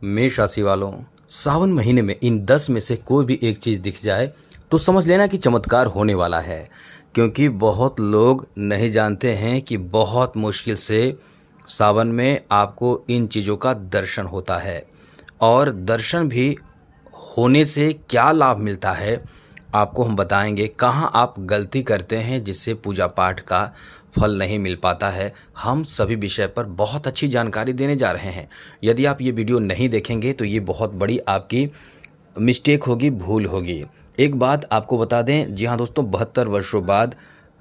मेष राशि वालों, सावन महीने में इन 10 में से कोई भी एक चीज़ दिख जाए तो समझ लेना कि चमत्कार होने वाला है। क्योंकि बहुत लोग नहीं जानते हैं कि बहुत मुश्किल से सावन में आपको इन चीज़ों का दर्शन होता है। और दर्शन भी होने से क्या लाभ मिलता है आपको हम बताएंगे। कहाँ आप गलती करते हैं जिससे पूजा पाठ का फल नहीं मिल पाता है, हम सभी विषय पर बहुत अच्छी जानकारी देने जा रहे हैं। यदि आप ये वीडियो नहीं देखेंगे तो ये बहुत बड़ी आपकी मिस्टेक होगी, भूल होगी। एक बात आपको बता दें, जी हाँ दोस्तों, 72 वर्षों बाद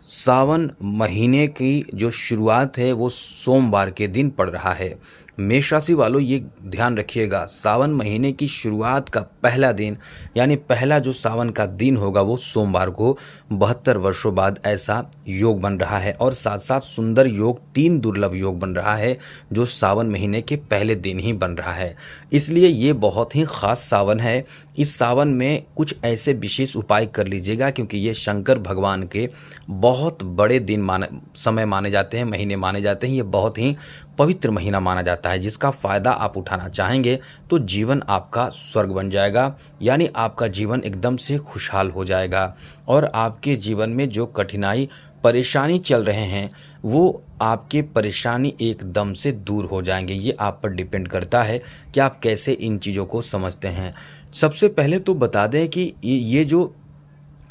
सावन महीने की जो शुरुआत है वो सोमवार के दिन पड़ रहा है। मेष राशि वालों, ये ध्यान रखिएगा, सावन महीने की शुरुआत का पहला दिन यानी पहला जो सावन का दिन होगा वो सोमवार को 72 वर्षों बाद ऐसा योग बन रहा है। और साथ साथ सुंदर योग, 3 दुर्लभ योग बन रहा है जो सावन महीने के पहले दिन ही बन रहा है। इसलिए ये बहुत ही ख़ास सावन है। इस सावन में कुछ ऐसे विशेष उपाय कर लीजिएगा क्योंकि ये शंकर भगवान के बहुत बड़े दिन समय माने जाते हैं, महीने माने जाते हैं। ये बहुत ही पवित्र महीना माना जाता है जिसका फ़ायदा आप उठाना चाहेंगे तो जीवन आपका स्वर्ग बन जाएगा। यानी आपका जीवन एकदम से खुशहाल हो जाएगा और आपके जीवन में जो कठिनाई परेशानी चल रहे हैं वो आपके परेशानी एकदम से दूर हो जाएंगे। ये आप पर डिपेंड करता है कि आप कैसे इन चीज़ों को समझते हैं। सबसे पहले तो बता दें कि ये जो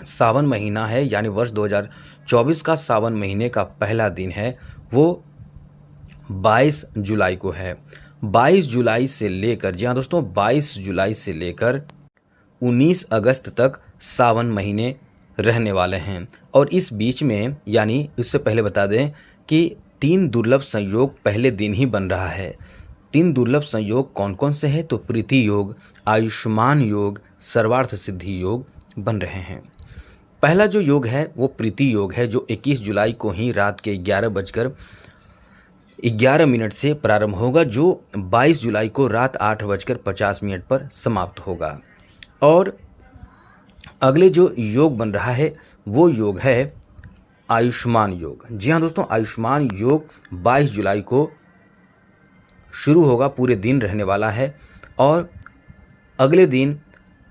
सावन महीना है यानी वर्ष 2024 का सावन महीने का पहला दिन है वो 22 जुलाई को है। 22 जुलाई से लेकर, जी हाँ दोस्तों, 22 जुलाई से लेकर 19 अगस्त तक सावन महीने रहने वाले हैं। और इस बीच में यानी इससे पहले बता दें कि 3 दुर्लभ संयोग पहले दिन ही बन रहा है। 3 दुर्लभ संयोग कौन कौन से हैं? तो प्रीति योग, आयुष्मान योग, सर्वार्थ सिद्धि योग बन रहे हैं। पहला जो योग है वो प्रीति योग है जो 21 जुलाई को ही रात के 11:11 से प्रारंभ होगा, जो 22 जुलाई को रात 8:50 पर समाप्त होगा। और अगले जो योग बन रहा है वो योग है आयुष्मान योग। जी हाँ दोस्तों, आयुष्मान योग 22 जुलाई को शुरू होगा, पूरे दिन रहने वाला है और अगले दिन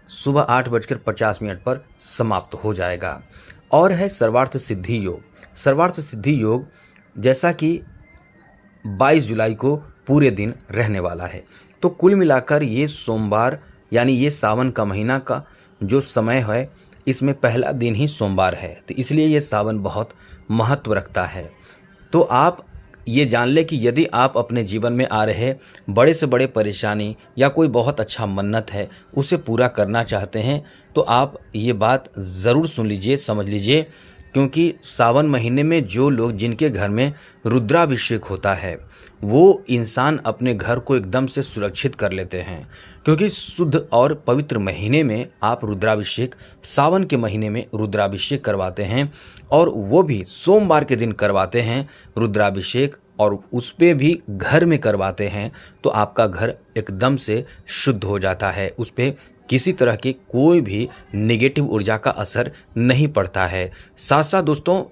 सुबह 8:50 पर समाप्त हो जाएगा। और है सर्वार्थ सिद्धि योग। सर्वार्थ सिद्धि योग जैसा कि 22 जुलाई को पूरे दिन रहने वाला है। तो कुल मिलाकर ये सोमवार यानी ये सावन का महीना का जो समय है इसमें पहला दिन ही सोमवार है, तो इसलिए ये सावन बहुत महत्व रखता है। तो आप ये जान लें कि यदि आप अपने जीवन में आ रहे बड़े से बड़े परेशानी या कोई बहुत अच्छा मन्नत है उसे पूरा करना चाहते हैं तो आप ये बात ज़रूर सुन लीजिए, समझ लीजिए। क्योंकि सावन महीने में जो लोग जिनके घर में रुद्राभिषेक होता है वो इंसान अपने घर को एकदम से सुरक्षित कर लेते हैं। क्योंकि शुद्ध और पवित्र महीने में आप रुद्राभिषेक, सावन के महीने में रुद्राभिषेक करवाते हैं और वो भी सोमवार के दिन करवाते हैं रुद्राभिषेक, और उस पे भी घर में करवाते हैं तो आपका घर एकदम से शुद्ध हो जाता है। उस पे किसी तरह की कोई भी नेगेटिव ऊर्जा का असर नहीं पड़ता है। साथ साथ दोस्तों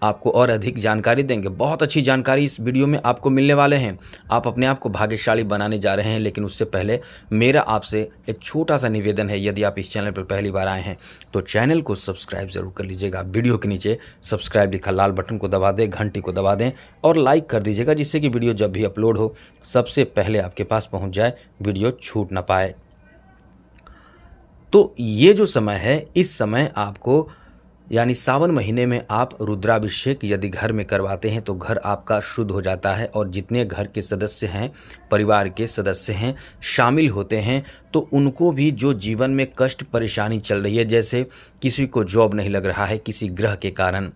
आपको और अधिक जानकारी देंगे, बहुत अच्छी जानकारी इस वीडियो में आपको मिलने वाले हैं। आप अपने आप को भाग्यशाली बनाने जा रहे हैं, लेकिन उससे पहले मेरा आपसे एक छोटा सा निवेदन है। यदि आप इस चैनल पर पहली बार आए हैं तो चैनल को सब्सक्राइब ज़रूर कर लीजिएगा। वीडियो के नीचे सब्सक्राइब लिखा लाल बटन को दबा दें, घंटी को दबा दें और लाइक कर दीजिएगा जिससे कि वीडियो जब भी अपलोड हो सबसे पहले आपके पास पहुँच जाए, वीडियो छूट ना पाए। तो ये जो समय है, इस समय आपको यानी सावन महीने में आप रुद्राभिषेक यदि घर में करवाते हैं तो घर आपका शुद्ध हो जाता है और जितने घर के सदस्य हैं, परिवार के सदस्य हैं, शामिल होते हैं तो उनको भी जो जीवन में कष्ट परेशानी चल रही है, जैसे किसी को जॉब नहीं लग रहा है किसी ग्रह के कारण,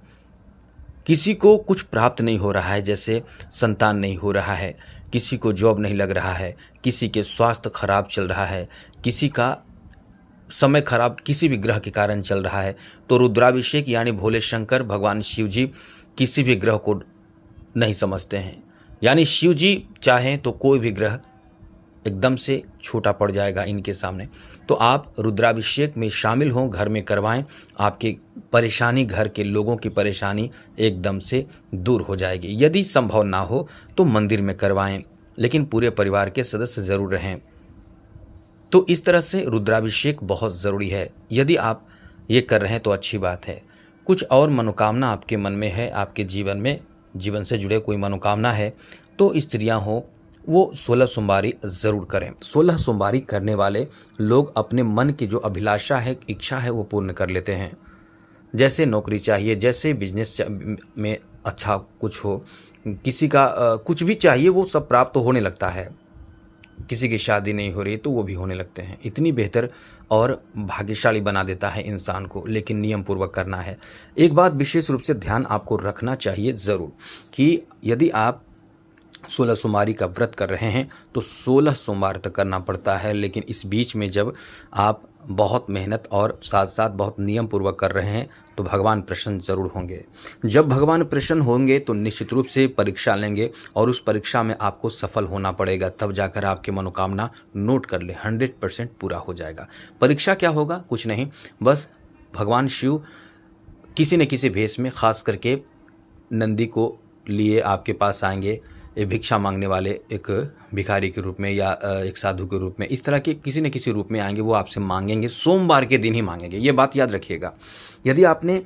किसी को कुछ प्राप्त नहीं हो रहा है, जैसे संतान नहीं हो रहा है, किसी को जॉब नहीं लग रहा है, किसी के स्वास्थ्य खराब चल रहा है, किसी का समय खराब किसी भी ग्रह के कारण चल रहा है, तो रुद्राभिषेक यानी भोले शंकर भगवान शिव जी किसी भी ग्रह को नहीं समझते हैं। यानी शिव जी चाहें तो कोई भी ग्रह एकदम से छोटा पड़ जाएगा इनके सामने। तो आप रुद्राभिषेक में शामिल हों, घर में करवाएं, आपकी परेशानी, घर के लोगों की परेशानी एकदम से दूर हो जाएगी। यदि संभव ना हो तो मंदिर में करवाएं, लेकिन पूरे परिवार के सदस्य ज़रूर रहें। तो इस तरह से रुद्राभिषेक बहुत ज़रूरी है। यदि आप ये कर रहे हैं तो अच्छी बात है। कुछ और मनोकामना आपके मन में है, आपके जीवन में, जीवन से जुड़े कोई मनोकामना है, तो स्त्रियां हों वो 16 सोमवारी ज़रूर करें। 16 सोमवारी करने वाले लोग अपने मन की जो अभिलाषा है, इच्छा है, वो पूर्ण कर लेते हैं। जैसे नौकरी चाहिए, जैसे बिजनेस में अच्छा कुछ हो, किसी का कुछ भी चाहिए वो सब प्राप्त होने लगता है। किसी की शादी नहीं हो रही तो वो भी होने लगते हैं। इतनी बेहतर और भाग्यशाली बना देता है इंसान को, लेकिन नियम पूर्वक करना है। एक बात विशेष रूप से ध्यान आपको रखना चाहिए ज़रूर कि यदि आप 16 सोमवारी का व्रत कर रहे हैं तो 16 सोमवार तक करना पड़ता है, लेकिन इस बीच में जब आप बहुत मेहनत और साथ साथ बहुत नियम पूर्वक कर रहे हैं तो भगवान प्रसन्न ज़रूर होंगे। जब भगवान प्रसन्न होंगे तो निश्चित रूप से परीक्षा लेंगे और उस परीक्षा में आपको सफल होना पड़ेगा, तब जाकर आपकी मनोकामना, नोट कर ले, 100% पूरा हो जाएगा। परीक्षा क्या होगा? कुछ नहीं, बस भगवान शिव किसी न किसी भेष में, खास करके नंदी को लिए आपके पास आएंगे, ये भिक्षा मांगने वाले एक भिखारी के रूप में या एक साधु के रूप में, इस तरह के किसी न किसी रूप में आएंगे। वो आपसे मांगेंगे, सोमवार के दिन ही मांगेंगे, ये बात याद रखिएगा। यदि आपने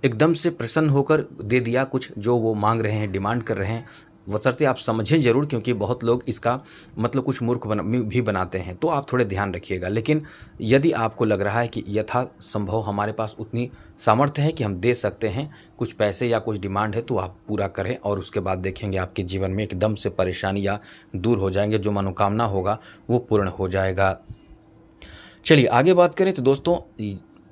एकदम से प्रसन्न होकर दे दिया कुछ जो वो मांग रहे हैं, डिमांड कर रहे हैं, बशर्ते आप समझें ज़रूर, क्योंकि बहुत लोग इसका मतलब कुछ मूर्ख भी बनाते हैं, तो आप थोड़े ध्यान रखिएगा। लेकिन यदि आपको लग रहा है कि यथासंभव हमारे पास उतनी सामर्थ्य है कि हम दे सकते हैं, कुछ पैसे या कुछ डिमांड है, तो आप पूरा करें और उसके बाद देखेंगे आपके जीवन में एकदम से परेशानियाँ दूर हो जाएंगे, जो मनोकामना होगा वो पूर्ण हो जाएगा। चलिए आगे बात करें तो दोस्तों,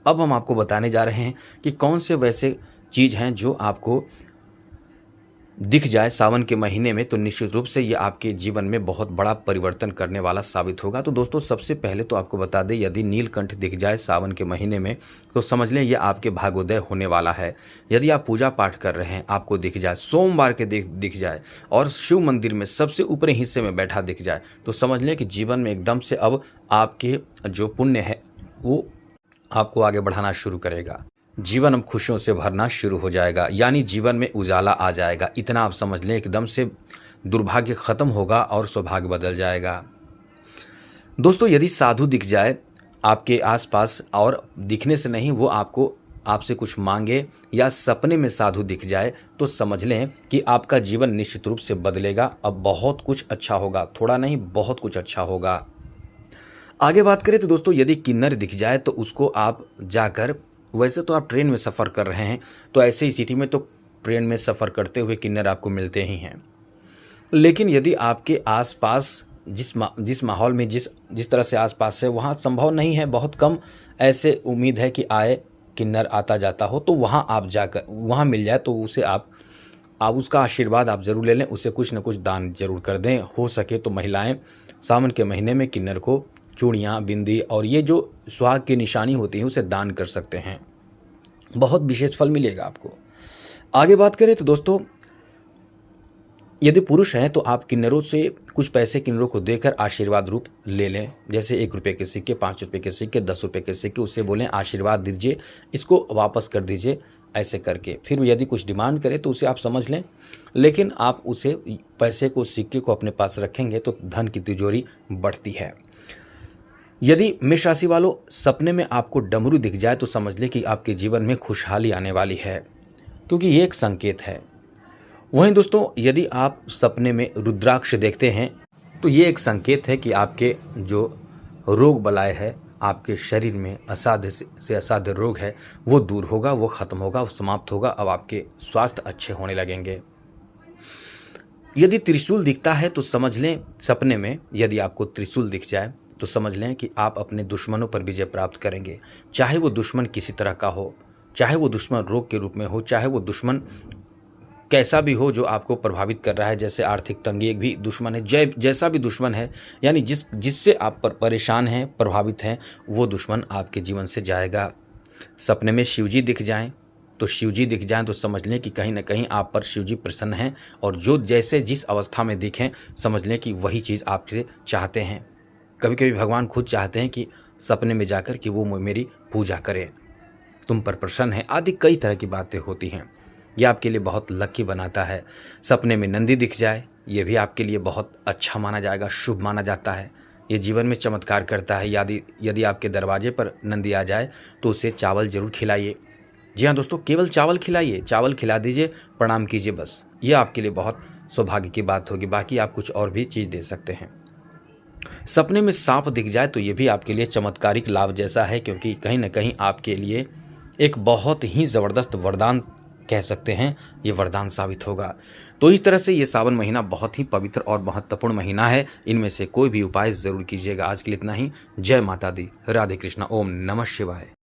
अब हम आपको बताने जा रहे हैं कि कौन से वैसे चीज़ हैं जो आपको दिख जाए सावन के महीने में, तो निश्चित रूप से ये आपके जीवन में बहुत बड़ा परिवर्तन करने वाला साबित होगा। तो दोस्तों सबसे पहले तो आपको बता दें, यदि नीलकंठ दिख जाए सावन के महीने में तो समझ लें ये आपके भाग्योदय होने वाला है। यदि आप पूजा पाठ कर रहे हैं, आपको दिख जाए, सोमवार के दिख जाए और शिव मंदिर में सबसे ऊपरी हिस्से में बैठा दिख जाए, तो समझ लें कि जीवन में एकदम से अब आपके जो पुण्य है वो आपको आगे बढ़ाना शुरू करेगा। जीवन अब खुशियों से भरना शुरू हो जाएगा, यानी जीवन में उजाला आ जाएगा। इतना आप समझ लें, एकदम से दुर्भाग्य खत्म होगा और सौभाग्य बदल जाएगा। दोस्तों यदि साधु दिख जाए आपके आसपास, और दिखने से नहीं, वो आपसे कुछ मांगे या सपने में साधु दिख जाए, तो समझ लें कि आपका जीवन निश्चित रूप से बदलेगा। अब बहुत कुछ अच्छा होगा, थोड़ा नहीं बहुत कुछ अच्छा होगा। आगे बात करें तो दोस्तों यदि किन्नर दिख जाए तो उसको आप जाकर, वैसे तो आप ट्रेन में सफ़र कर रहे हैं तो ऐसे स्थिति में तो ट्रेन में सफ़र करते हुए किन्नर आपको मिलते ही हैं, लेकिन यदि आपके आसपास जिस माहौल में जिस तरह से आसपास है वहाँ संभव नहीं है, बहुत कम ऐसे उम्मीद है कि आए किन्नर आता जाता हो, तो वहाँ आप जाकर वहाँ मिल जाए तो उसे आप उसका आशीर्वाद आप ज़रूर ले लें, उसे कुछ न कुछ दान जरूर कर दें। हो सके तो महिलाएं सावन के महीने में किन्नर को चूड़ियाँ, बिंदी और ये जो सुहाग की निशानी होती है उसे दान कर सकते हैं, बहुत विशेष फल मिलेगा आपको। आगे बात करें तो दोस्तों यदि पुरुष हैं तो आप किन्नरों से कुछ पैसे किन्नरों को देकर आशीर्वाद रूप ले लें, जैसे 1 रुपये के सिक्के, 5 रुपये के सिक्के, 10 रुपये के सिक्के, उससे बोलें आशीर्वाद दीजिए, इसको वापस कर दीजिए, ऐसे करके। फिर यदि कुछ डिमांड करे तो उसे आप समझ लें, लेकिन आप उसे पैसे को, सिक्के को अपने पास रखेंगे तो धन की तिजोरी बढ़ती है। यदि मेष राशि वालों सपने में आपको डमरू दिख जाए तो समझ लें कि आपके जीवन में खुशहाली आने वाली है, क्योंकि ये एक संकेत है। वहीं दोस्तों यदि आप सपने में रुद्राक्ष देखते हैं तो ये एक संकेत है कि आपके जो रोग बलाय है, आपके शरीर में असाध्य से असाध्य रोग है, वो दूर होगा, वो खत्म होगा, वो समाप्त होगा। अब आपके स्वास्थ्य अच्छे होने लगेंगे। यदि त्रिशूल दिखता है तो समझ लें, सपने में यदि आपको त्रिशूल दिख जाए तो समझ लें कि आप अपने दुश्मनों पर विजय प्राप्त करेंगे। चाहे वो दुश्मन किसी तरह का हो, चाहे वो दुश्मन रोग के रूप में हो, चाहे वो दुश्मन कैसा भी हो जो आपको प्रभावित कर रहा है, जैसे आर्थिक तंगी एक भी दुश्मन है, जैसा भी दुश्मन है, यानी जिससे आप परेशान हैं, प्रभावित हैं, वो दुश्मन आपके जीवन से जाएगा। सपने में शिवजी दिख जाएं तो समझ लें कि कहीं ना कहीं आप पर शिवजी प्रसन्न हैं, और जो जैसे जिस अवस्था में दिखें समझ लें कि वही चीज़ आपसे चाहते हैं। कभी कभी भगवान खुद चाहते हैं कि सपने में जाकर कि वो मेरी पूजा करें, तुम पर प्रसन्न है, आदि कई तरह की बातें होती हैं। यह आपके लिए बहुत लकी बनाता है। सपने में नंदी दिख जाए ये भी आपके लिए बहुत अच्छा माना जाएगा, शुभ माना जाता है। ये जीवन में चमत्कार करता है। यदि यदि आपके दरवाजे पर नंदी आ जाए तो उसे चावल ज़रूर खिलाइए। जी हाँ दोस्तों, केवल चावल खिलाइए, चावल खिला दीजिए, प्रणाम कीजिए बस। ये आपके लिए बहुत सौभाग्य की बात होगी। बाकी आप कुछ और भी चीज़ दे सकते हैं। सपने में सांप दिख जाए तो ये भी आपके लिए चमत्कारिक लाभ जैसा है, क्योंकि कहीं न कहीं आपके लिए एक बहुत ही ज़बरदस्त वरदान कह सकते हैं, ये वरदान साबित होगा। तो इस तरह से ये सावन महीना बहुत ही पवित्र और महत्वपूर्ण महीना है। इनमें से कोई भी उपाय ज़रूर कीजिएगा। आज के लिए इतना ही। जय माता दी, राधे कृष्णा, ओम नमः शिवाय।